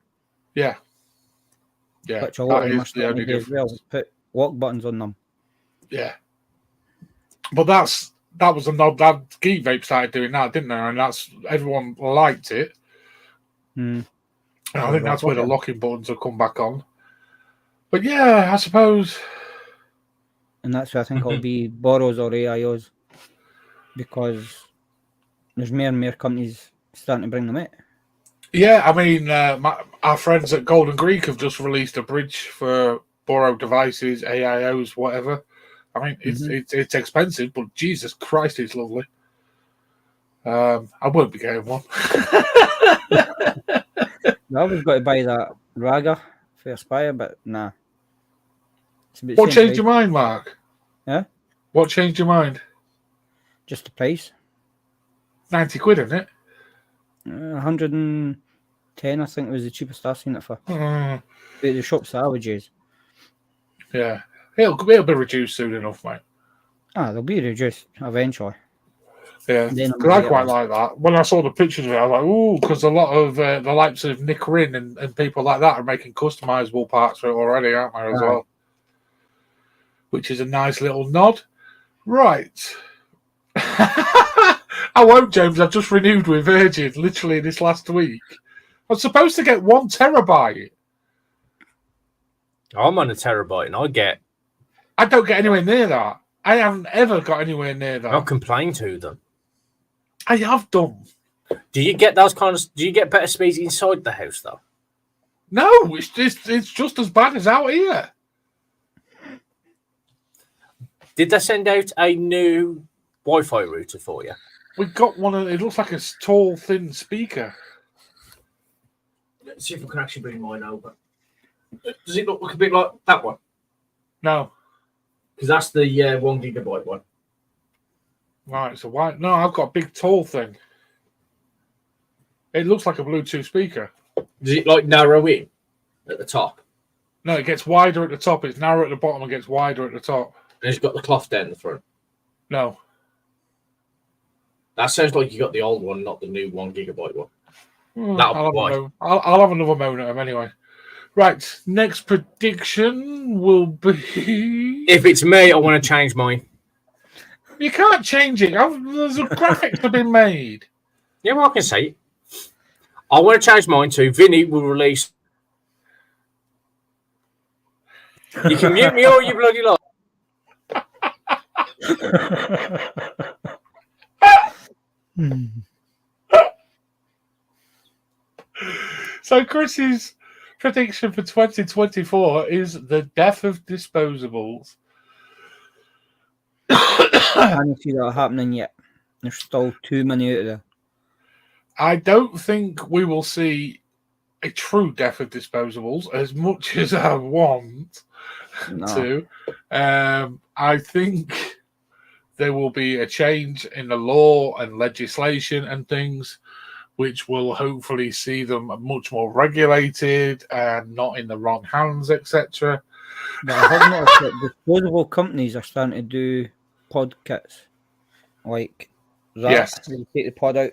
Yeah. Yeah. Which a lot of them are starting to do as well. Put lock buttons on them. Yeah. But that was a nod that Geek Vape started doing that, didn't they? And that's everyone liked it. Mm. I think that's where the locking buttons will come back on. But yeah, I suppose. And that's why I think it'll be Boros or AIOs. Because there's more and more companies starting to bring them out. Yeah, I mean, our friends at Golden Greek have just released a bridge for Boro devices, AIOs, whatever. I mean, it's expensive, but Jesus Christ, it's lovely. I won't be getting one. I was got to buy that Ragga for Aspire, but nah. What changed your mind, Mark? Yeah? What changed your mind? Just the price. 90 quid, isn't it? 110, I think, was the cheapest I've seen it for. The shops that I would use. Yeah. It'll be reduced soon enough, mate. They'll be reduced eventually. Yeah, because I quite like that. When I saw the pictures of it, I was like, ooh, because a lot of the likes of Nick Rin and people like that are making customizable parts for it already, aren't they, as well? Which is a nice little nod. Right. I won't, James. I've just renewed with Virgin literally this last week. I'm supposed to get 1 terabyte. I'm on a terabyte and I don't get anywhere near that. I haven't ever got anywhere near that. I'll complain to them. I have done. Do you get those kind of? Do you get better speeds inside the house though? No, it's just as bad as out here. Did they send out a new Wi-Fi router for you? We got one. It looks like a tall, thin speaker. Let's see if we can actually bring mine over. Does it look a bit like that one? No, because that's the 1 gigabyte one. Right, so why? No, I've got a big, tall thing. It looks like a Bluetooth speaker. Does it like narrow in at the top? No, it gets wider at the top. It's narrow at the bottom and gets wider at the top. And it's got the cloth down the front. No. That sounds like you got the old one, not the new 1 gigabyte one. I'll have another moment at them anyway. Right, next prediction will be... If it's me, I want to change mine. You can't change it. There's graphics have been made. Yeah, well, I can say it. I want to change mine to Vinny will release. You can mute me all you bloody lot. So Chris's prediction for 2024 is the death of disposables. I don't see that happening yet. There's still too many out there. I don't think we will see a true death of disposables as much as I want to. I think there will be a change in the law and legislation and things, which will hopefully see them much more regulated and not in the wrong hands, etc. But I have noticed that disposable companies are starting to do pod kits like that. Yes. You take the pod out,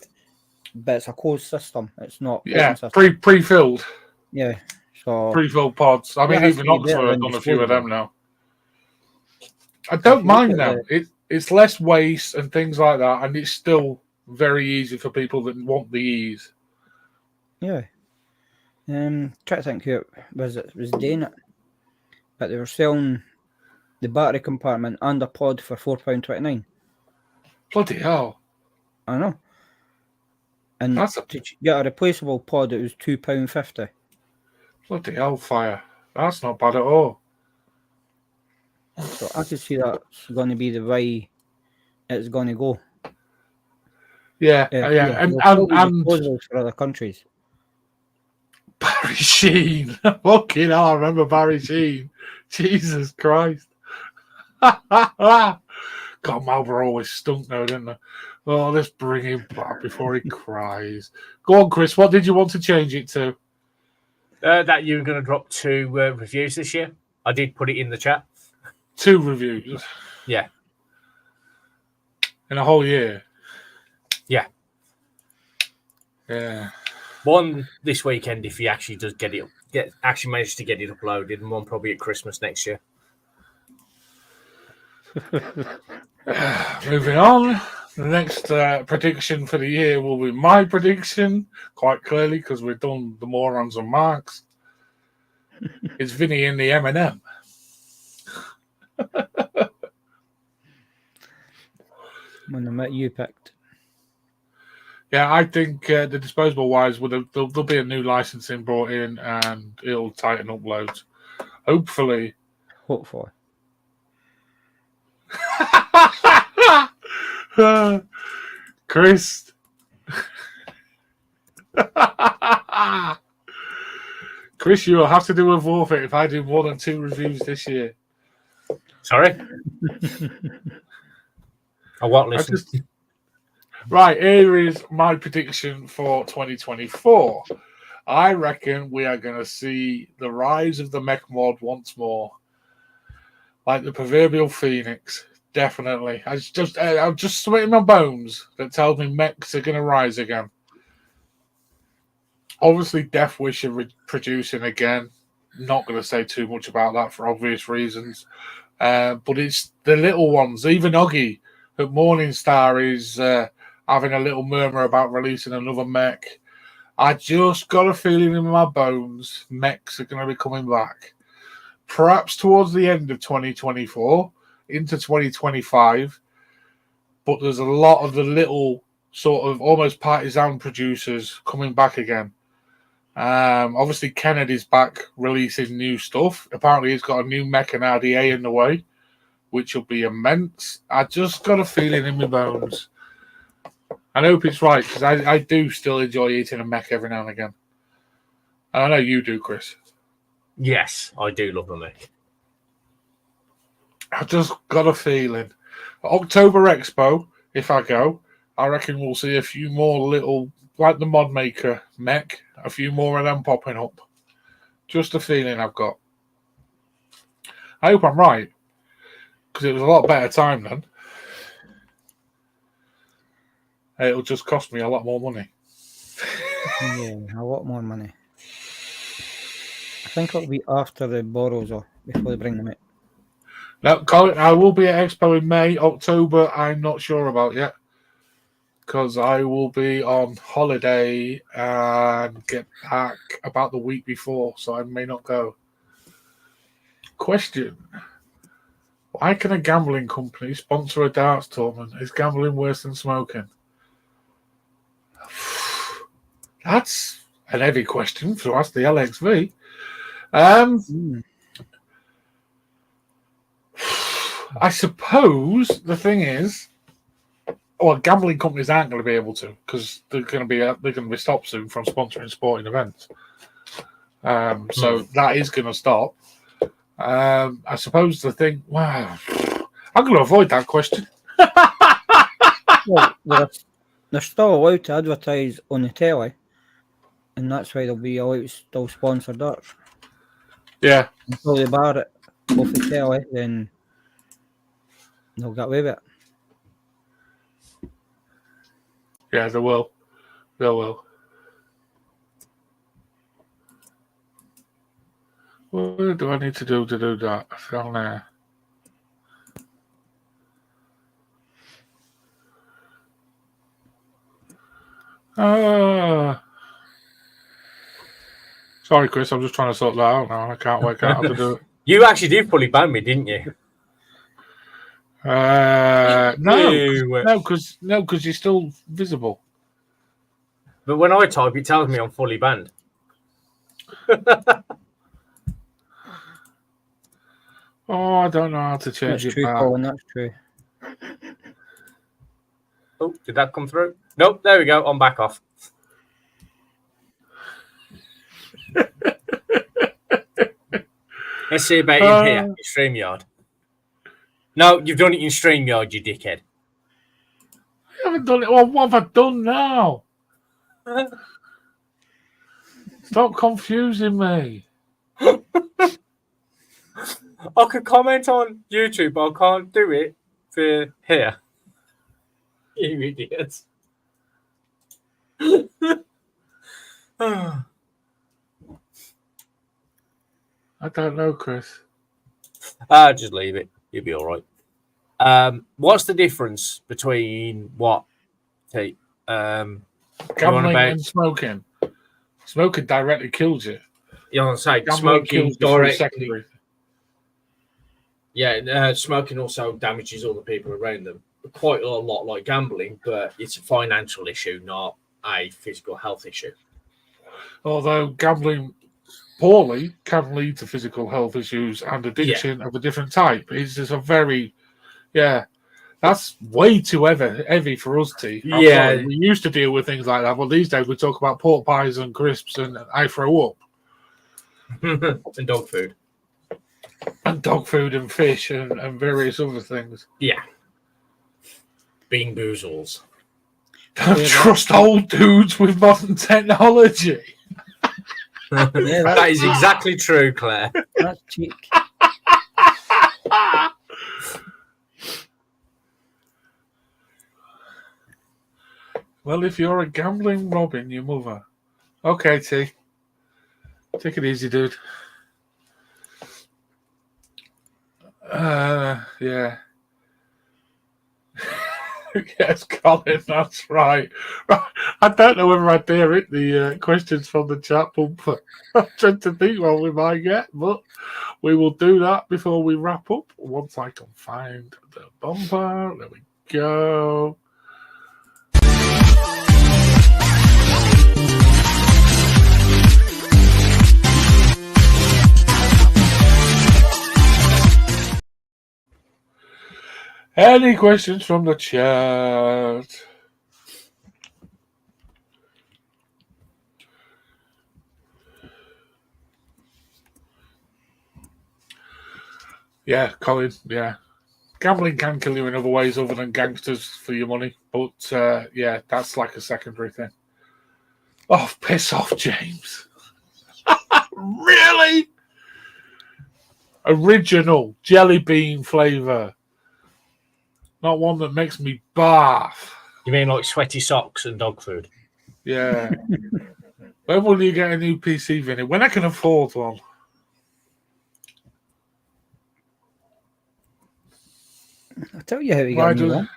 but it's a closed system. It's not Yeah, open system. pre-filled. Yeah. So Pre-filled pods. I mean, even Oxford have done a few of them now. I don't mind them. It's less waste and things like that, and it's still very easy for people that want the ease. Yeah. Try to think who it was doing it. But they were selling the battery compartment and a pod for £4.29. Bloody hell. I know. And to get a replaceable pod, it was £2.50. Bloody hellfire. That's not bad at all. So I could see that's going to be the way it's going to go. Yeah. And disposables for other countries. Barry Sheen. Fucking hell, I remember Barry Sheen. Jesus Christ. God, Marlboro always stunk though, didn't they? Oh, let's bring him back before he cries. Go on, Chris. What did you want to change it to? That you were going to drop 2 reviews this year. I did put it in the chat. 2 reviews? Yeah. In a whole year? Yeah. Yeah. One this weekend if he actually does actually manage to get it uploaded, and one probably at Christmas next year. Moving on. The next prediction for the year will be my prediction, quite clearly, because we've done the morons and marks. It's Vinny in the M&M. When I met you picked. Yeah, I think the disposable wise, there'll be a new licensing brought in and it'll tighten up loads. Hopefully. Chris. Chris, you will have to do a forfeit if I do more than 2 reviews this year. Sorry? I won't listen. Right, here is my prediction for 2024. I reckon we are going to see the rise of the mech mod once more. Like the proverbial phoenix. Definitely. I'm just something in my bones that tells me mechs are going to rise again. Obviously, Death Wish are producing again. Not going to say too much about that for obvious reasons. But it's the little ones. Even Oggy at Morningstar is having a little murmur about releasing another mech. I just got a feeling in my bones mechs are going to be coming back. Perhaps towards the end of 2024, into 2025. But there's a lot of the little sort of almost partisan producers coming back again. Obviously, Kennedy's back releasing new stuff. Apparently, he's got a new mech and RDA in the way, which will be immense. I just got a feeling in my bones. I hope it's right, because I do still enjoy eating a mech every now and again. And I know you do, Chris. Yes, I do love a mech. I just got a feeling. October Expo, if I go, I reckon we'll see a few more little, like the Mod Maker mech, a few more of them popping up. Just a feeling I've got. I hope I'm right, because it was a lot better time then. It'll just cost me a lot more money. Yeah, a lot more money. I think it'll be after the borrows or before they bring them out. No, Colin, I will be at Expo in May. October, I'm not sure about yet. Because I will be on holiday and get back about the week before, so I may not go. Question. Why can a gambling company sponsor a darts tournament? Is gambling worse than smoking? That's an heavy question to ask the LXV. I suppose the thing is, well, gambling companies aren't going to be able to because they're going to be stopped soon from sponsoring sporting events. So that is going to stop. I suppose the thing. Wow, I'm going to avoid that question. Well, they're still allowed to advertise on the telly, and that's why they'll be allowed to still sponsor darts. Yeah. Until they bar it off the telly, then they'll get away with it. Yeah, they will. They will. What do I need to do that? Down there. Sorry, Chris. I'm just trying to sort that out now. I can't work out how to do it. You actually did fully ban me, didn't you? No, because you're still visible. But when I type, it tells me I'm fully banned. Oh, I don't know how to change That's it true, back. Colin, that's true. Oh, did that come through? Nope, there we go. I'm back off. Let's see about in here, in StreamYard. No, you've done it in StreamYard, you dickhead. I haven't done it. Well, what have I done now? Stop confusing me. I could comment on YouTube, but I can't do it for here. You idiots. I don't know, Chris. Just leave it. You'll be all right. What's the difference between what? Gambling and smoking. Smoking directly kills you. You know what I'm saying? Gambling Smoking kills you through secondary. Yeah, smoking also damages other people around them. Quite a lot like gambling, but it's a financial issue, not a physical health issue. Although gambling poorly can lead to physical health issues and addiction of a different type. It's just a very, that's way too heavy for us to. Yeah. We used to deal with things like that, but these days we talk about pork pies and crisps and I throw up. And dog food. And dog food and fish and various other things. Yeah. Bean boozles. Don't trust old dudes with modern technology. That is exactly true, Claire. That's cheek. Well, if you're a gambling Robin, your mother. Okay, T. Take it easy, dude. Yeah. Yes, Colin, that's right. I don't know whether I dare hit the questions from the chat bumper. I'm trying to think what we might get, but we will do that before we wrap up. Once I can find the bumper. There we go. Any questions from the chat? Yeah, Colin, yeah. Gambling can kill you in other ways other than gangsters for your money. But, that's like a secondary thing. Oh, piss off, James. Really? Original jelly bean flavour. Not one that makes me barf. You mean like sweaty socks and dog food? Yeah. When will you get a new PC, Vinny? When I can afford one. I'll tell you how to Why get a new does- one.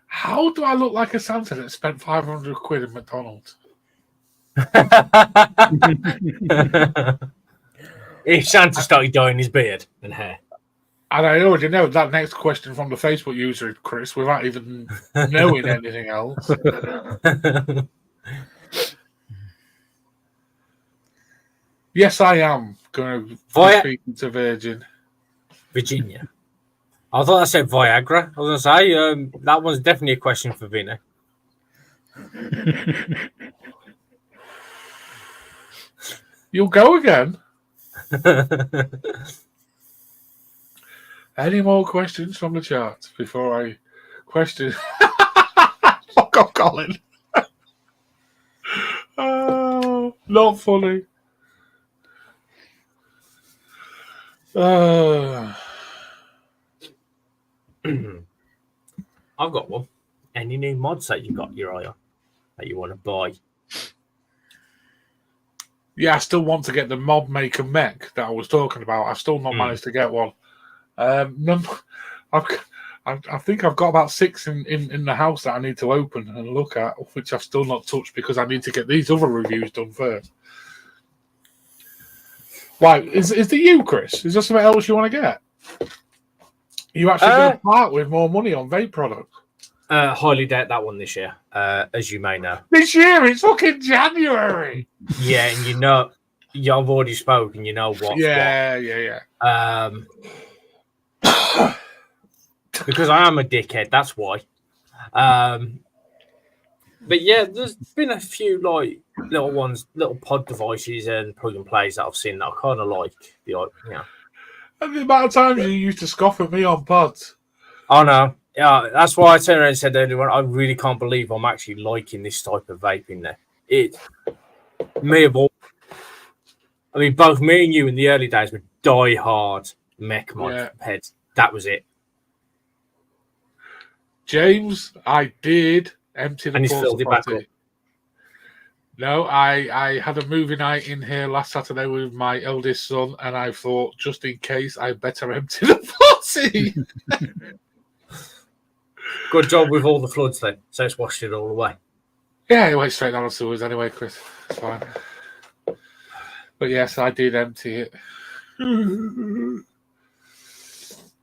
How do I look like a Santa that spent 500 quid in McDonald's? If Santa started dyeing his beard and hair. And I already know that next question from the Facebook user, Chris, without even knowing anything else. Yes, I am going to be speaking to Virgin. Virginia. I thought I said Viagra. I was going to say, that one's definitely a question for Vinny. You'll go again? Any more questions from the chat before I question? Fuck off, Colin. Oh, not funny. I've got one. Any new mods that you got your eye on that you want to buy? Yeah, I still want to get the Mob Maker mech that I was talking about. I've still not managed to get one. I think I've got about 6 in the house that I need to open and look at, which I've still not touched because I need to get these other reviews done first. Why? Is it you, Chris? Is there something else you want to get? Are you actually going to part with more money on vape products? Highly doubt that one this year, as you may know. This year? It's fucking January! Yeah, and you know, I've already spoken, you know what. Yeah. Because I am a dickhead, that's why. But yeah, there's been a few like little ones, little pod devices and plug and plays that I've seen that I kind of like. And the amount of times you used to scoff at me on pods. Oh no, yeah, that's why I turned around and said earlier, I really can't believe I'm actually liking this type of vaping there. I mean, both me and you in the early days were die-hard mech mod heads. That was it. James, I did empty the and he's filled it back up. No, I had a movie night in here last Saturday with my eldest son, and I thought, just in case, I better empty the potty. Good job with all the floods then. So it's washed it all away. Yeah, it went straight down the sewers anyway, Chris. It's fine. But yes, I did empty it. And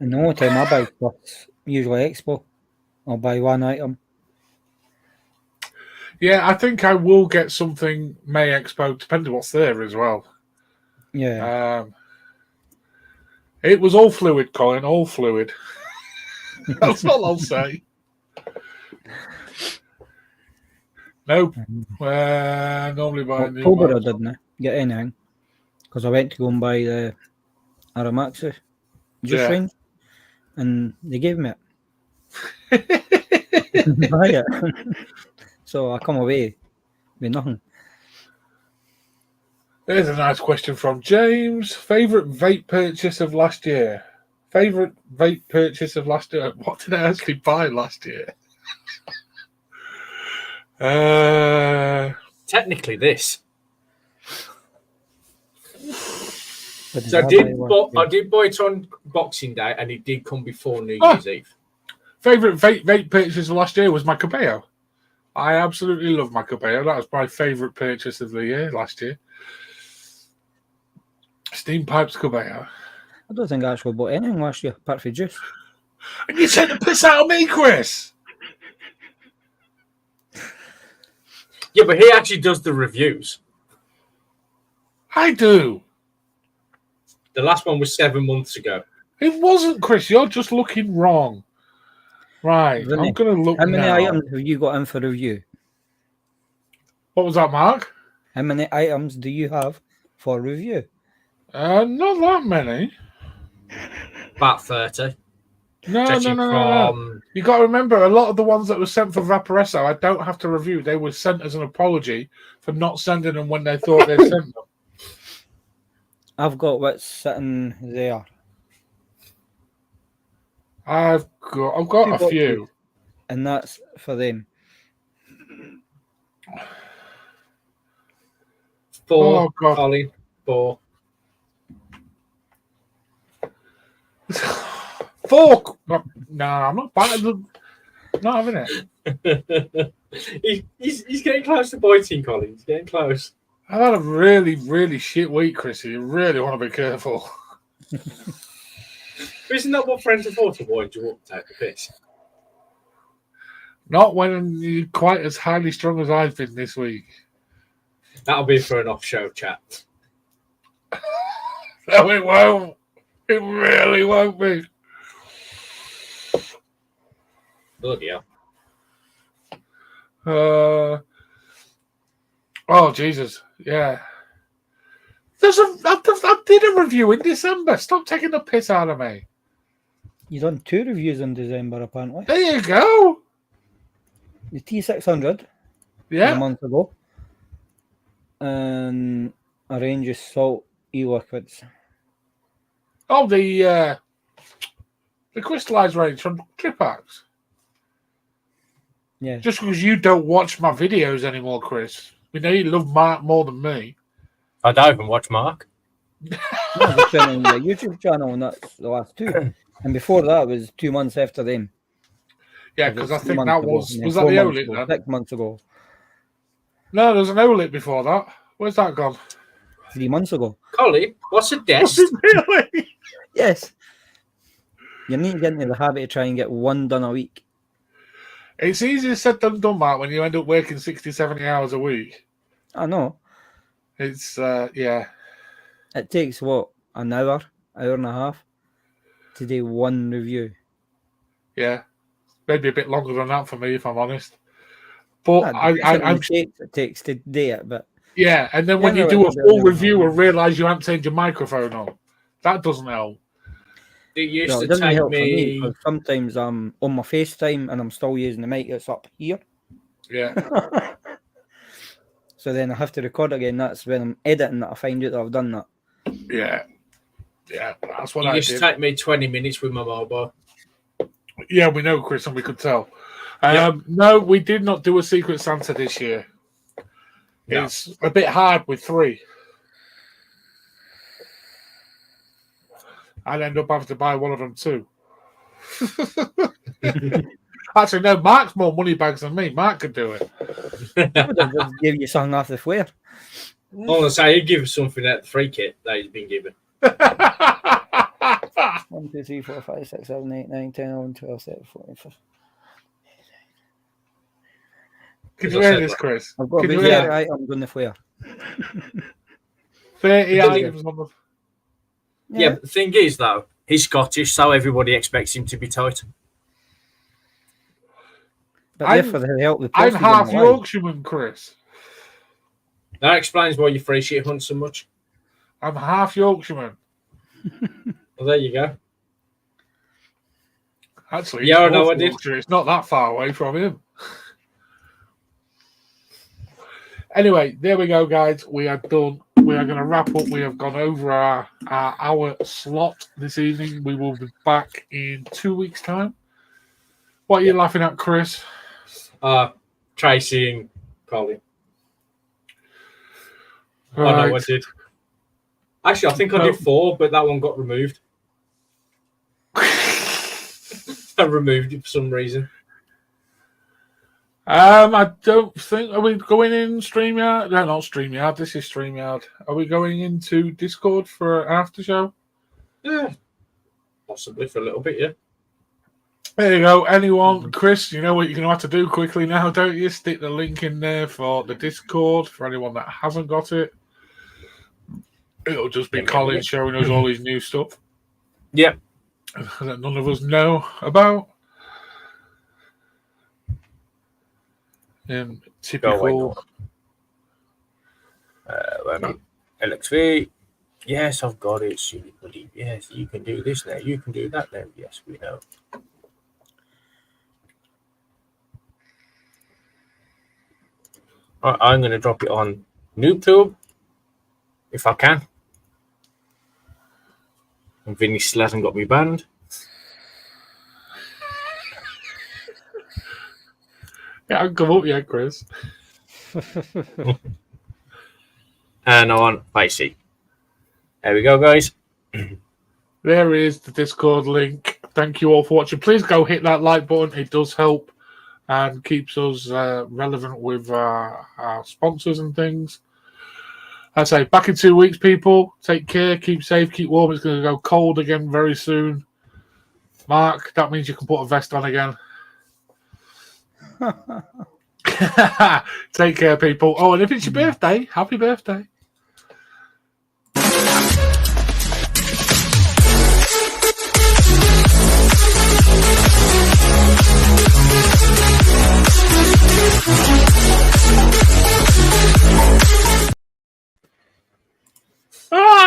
the only time I buy stuff's usually Expo. I'll buy one item. Yeah, I think I will get something May Expo, depending on what's there as well. Yeah. It was all fluid, Colin, all fluid. That's all I'll say. Nope. Normally by October I didn't get anything because I went to go and buy the Aramaxi range, and they gave me it. Buy it. So I come away with nothing. There's a nice question from James. Favorite vape purchase of last year? Favorite vape purchase of last year? What did I actually buy last year? Technically, this. So I did buy it on Boxing Day, and it did come before New Year's Eve. Favorite vape purchase of last year was my Cabello. I absolutely love my Cabello. That was my favorite purchase of the year last year. Steam Pipes Cabello. I don't think I actually bought anything last year apart from juice. And you take the piss out of me, Chris. Yeah, but he actually does the reviews. I do. The last one was 7 months ago. It wasn't, Chris. You're just looking wrong. Right. Really? I'm going to look now. How many items have you got in for review? What was that, Mark? How many items do you have for review? Not that many. About 30. No. You got to remember, a lot of the ones that were sent for Vaporesso, I don't have to review. They were sent as an apology for not sending them when they thought they'd sent them. I've got what's sitting there. I've got a few. And that's for them. 4, Colin. 4. 4. No, I'm not buying. Not having it. he's getting close to biting, Colin. He's getting close. I've had a really, really shit week, Chrissy. You really want to be careful. Isn't that what friends are for, to wind you up, take the piss? Not when you're quite as highly strung as I've been this week. That'll be for an off-show chat. No, it won't. It really won't be. Bloody hell. Oh, Jesus. Yeah. I did a review in December. Stop taking the piss out of me. You done 2 reviews in December, apparently. There you go. The T600 Yeah. a month ago. And a range of salt e-liquids. Oh, the crystallized range from Tripax. Yeah. Just because you don't watch my videos anymore, Chris. We know you love Mark more than me. I don't even watch Mark. No, just went on the YouTube channel, and that's the last 2. And before that was 2 months after them. Yeah, because I think that was that the OLED then? 6 months ago. No, there's an OLED before that. Where's that gone? 3 months ago. Colin, what's a desk? Really? Yes. You need to get into the habit of trying and get 1 done a week. It's easier said than done, Mark, when you end up working 60, 70 hours a week. I know. It's, yeah. It takes, what, an hour and a half to do 1 review. Yeah. Maybe a bit longer than that for me, if I'm honest. But I'm it takes to do it, but yeah, and then when you do a full review and realise you haven't turned your microphone on, that doesn't help. It used it to doesn't take help me. for me, because sometimes I'm on my FaceTime and I'm still using the mic that's up here. Yeah. So then I have to record again. That's when I'm editing that I find out that I've done that. Yeah. Yeah, that's what It I used did. to take me 20 minutes with my mobile. Yeah, we know, Chris, and we could tell. Yep. No, we did not do a Secret Santa this year. No. It's a bit hard with 3. I'd end up having to buy one of them too. Actually, no, Mark's more money bags than me. Mark could do it. I would have just give you something off the flare. All I say, he'd give us something at the free kit that he's been given. 1, 2, 3, 4, 5, 6, 7, 8, 9, 10, 11, 12, 13, 14, 15. Can you hear this, Chris? I've got Can a you big hear items on the flare. 30 items on the... Yeah, but the thing is, though, he's Scottish, so everybody expects him to be tight. But therefore, they help the I'm postage half on the line. Yorkshireman, Chris. That explains why you free shit hunt so much. I'm half Yorkshireman. Well, there you go. Actually, Yeah, I it's know North I did. Yorkshire. It's not that far away from him. Anyway, there we go, guys. We are done. We are going to wrap up. We have gone over our hour slot this evening. We will be back in 2 weeks' time. What are you laughing at, Chris? Tracy and Colin. Right. I know I did. Actually, I think I did 4, but that one got removed. I removed it for some reason. I don't think. Are we going in StreamYard? No, not StreamYard. This is StreamYard. Are we going into Discord for an after show? Yeah, possibly for a little bit. Yeah. There you go. Anyone, Chris? You know what you're going to have to do quickly now, don't you? Stick the link in there for the Discord for anyone that hasn't got it. It'll just be Colin showing us all his new stuff. Yep. That none of us know about. Typical. LXV. Yes, I've got it. Yes, you can do this now. You can do that now. Yes, we know. Right, I'm going to drop it on YouTube if I can. And Vinny still hasn't got me banned. Yeah, I haven't come up yet, Chris. And on Facey. There we go, guys. There is the Discord link Thank you all for watching. Please go hit that like button. It does help and keeps us relevant with our sponsors and things. I say, back in 2 weeks, people. Take care, keep safe, keep warm. It's going to go cold again very soon. Mark, that means you can put a vest on again. Take care, people. Oh, and if it's your birthday, happy birthday.